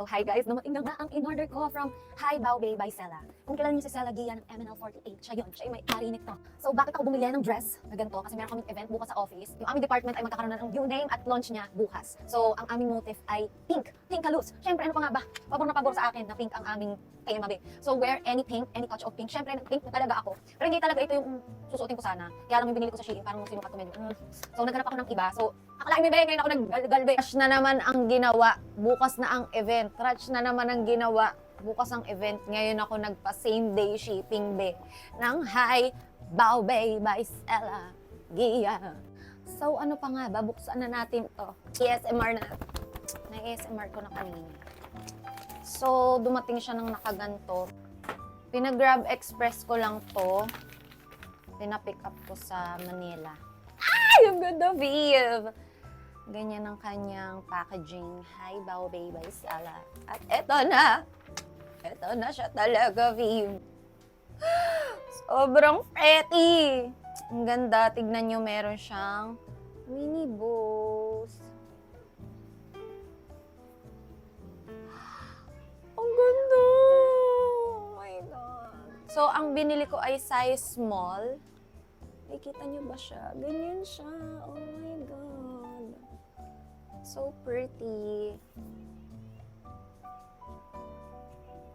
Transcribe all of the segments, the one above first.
hi guys, dumating na nga ang in-order ko from Hi Baobei by Sela. Kung kilala niyo si Sela Gia ng MNL48, siya yun, siya yung may-ari nito. So bakit ako bumili ng dress na ganito? Kasi meron kaming event bukas sa office. Yung aming department ay magkakaroon na ng new name at launch niya bukas. So ang aming motif ay pink, pink kalus. Siyempre ano pa nga ba, pabor na pabor sa akin na pink ang aming tema be. So wear any pink, any touch of pink. Siyempre pink na talaga ako. Pero hindi talaga ito yung susuotin ko sana. Kaya lang yung binili ko sa Shein, parang sinukat ko medyo. So naghanap ako ng iba. So akalain mo ba, ngayon ako naggalbe. Rush na naman ang ginawa. Bukas na ang event. Rush na naman ang ginawa. Bukas ang event. Ngayon ako nagpa same day shipping be ng Hi Baobei by Sela Gia. So ano pa nga ba? Buksan na natin to. ASMR na. Na-ASMR ko na kanina. So dumating siya ng nakaganto. Pinag-Grab Express ko lang to. Pinapick up ko sa Manila. Ay! Ang ganda, Viv! Ganyan ang kanyang packaging. Hi, Baobei by Sela. At eto na! Eto na siya talaga, Viv. Sobrang pretty! Ang ganda. Tignan nyo, meron siyang mini bows. Ang ganda! Oh my God! So, ang binili ko ay size small. Nakikita niyo ba siya? Ganyan siya. Oh my God. So pretty.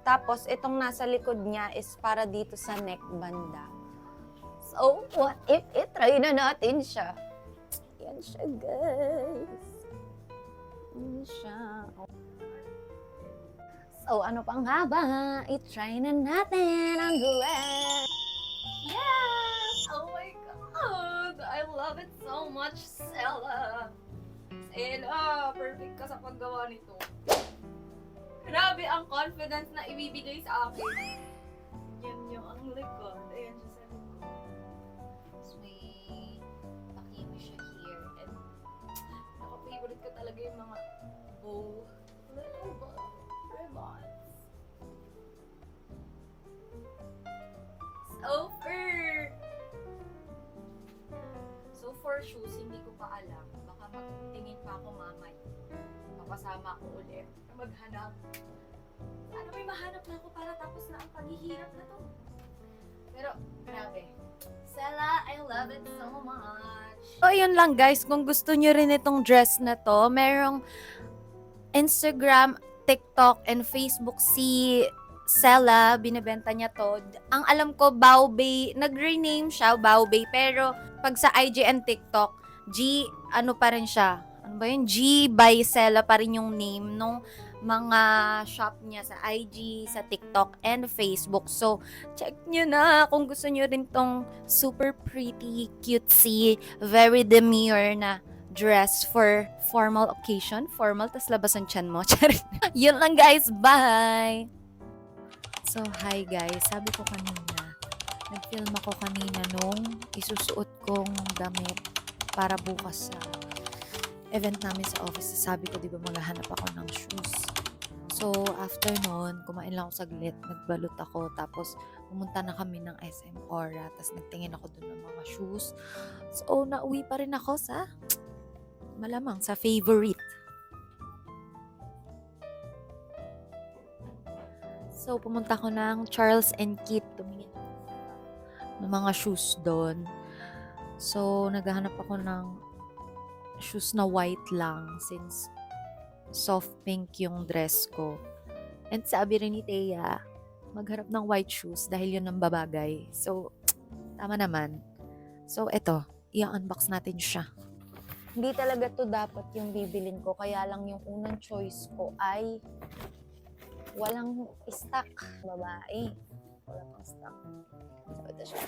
Tapos, itong nasa likod niya is para dito sa neck banda. So, what if i-try na natin siya? Yan siya, guys. Yan siya. So, ano pa nga ba? I-try na natin ang dress. Yes! Oh my God! I love it so much, Sela. Sela, perfect ka sa paggawa nito. Grabe ang confidence na ibibigay sa akin. Yan yung ang likod. Ayan siya sa likod. So, may pakimi siya here. And naka-favorite ko talaga yung mga bow. Little bow. Ribbons. So for shoes, hindi ko pa alam. Baka magtingin pa ako mamay. Papasama ako ulit. Maghanap. Sana may mahanap na ako para tapos na ang paghihirap na to. Pero, grabe. Sela, I love it so much. So, yun lang guys. Kung gusto nyo rin itong dress na to, merong Instagram, TikTok, and Facebook si Sela, binibenta niya to. Ang alam ko, Baobei, nag-rename siya, Baobei, pero pag sa IG and TikTok, ano pa rin siya? Ano ba yun? G by Sela pa rin yung name nung mga shop niya sa IG, sa TikTok, and Facebook. So, check nyo na kung gusto nyo rin tong super pretty, cutesy, very demure na dress for formal occasion. Formal, tas labas ang tiyan mo. Yun lang guys, bye! So, hi guys. Sabi ko kanina, nag-film ako kanina nung isusuot kong damit para bukas sa event namin sa office. Sabi ko, di ba maghahanap ako ng shoes. So, after nun, kumain lang ako saglit, nagbalot ako, tapos pumunta na kami ng SM Aura, tapos nagtingin ako dun ng mga shoes. So, nauwi pa rin ako sa, malamang, sa favorite. So, pumunta ko ng Charles and Kit, tumingin ng mga shoes doon. So, naghahanap ako ng shoes na white lang since soft pink yung dress ko. And sabi rin ni Thea, maghanap ng white shoes dahil yun ang babagay. So, tama naman. So, eto, i-unbox natin siya. Hindi talaga to dapat yung bibilin ko, kaya lang yung unang choice ko ay walang stock. Babae. Wala pang stock. So, ito siya.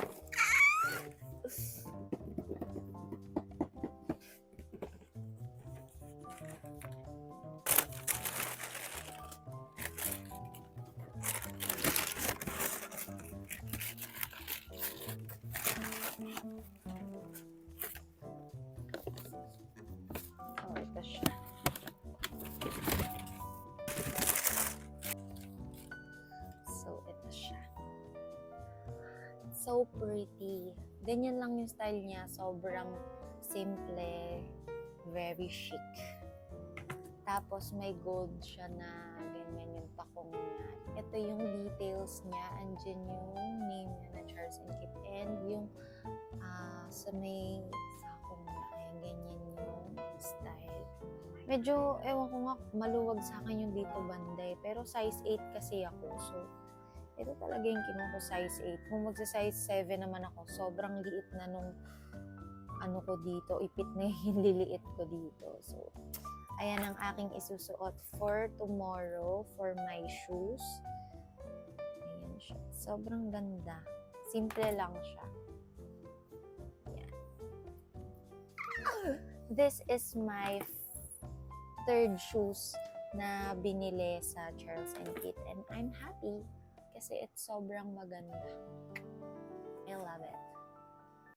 Oh, ito siya. So, ito siya. So pretty. Ganyan lang yung style niya. Sobrang simple. Very chic. Tapos may gold siya na ganyan yung takong niya. Ito yung details niya. Andyan yung name niya na Charles & Kit. And yung sa may sakong niya. Ayan, ganyan yung style. Medyo, ewan ko nga, maluwag sa akin yung dito banday. Pero size 8 kasi ako. So, ito talaga yung kinuha ko, size 8. Kung magsa-size 7 naman ako, sobrang liit na nung ano ko dito. Ipit na yung liliit ko dito. So, ayan ang aking isusuot for tomorrow for my shoes. Ayan siya. Sobrang ganda. Simple lang siya. Ayan. This is my third shoes na binili sa Charles & Kit. And I'm happy kasi it's sobrang maganda.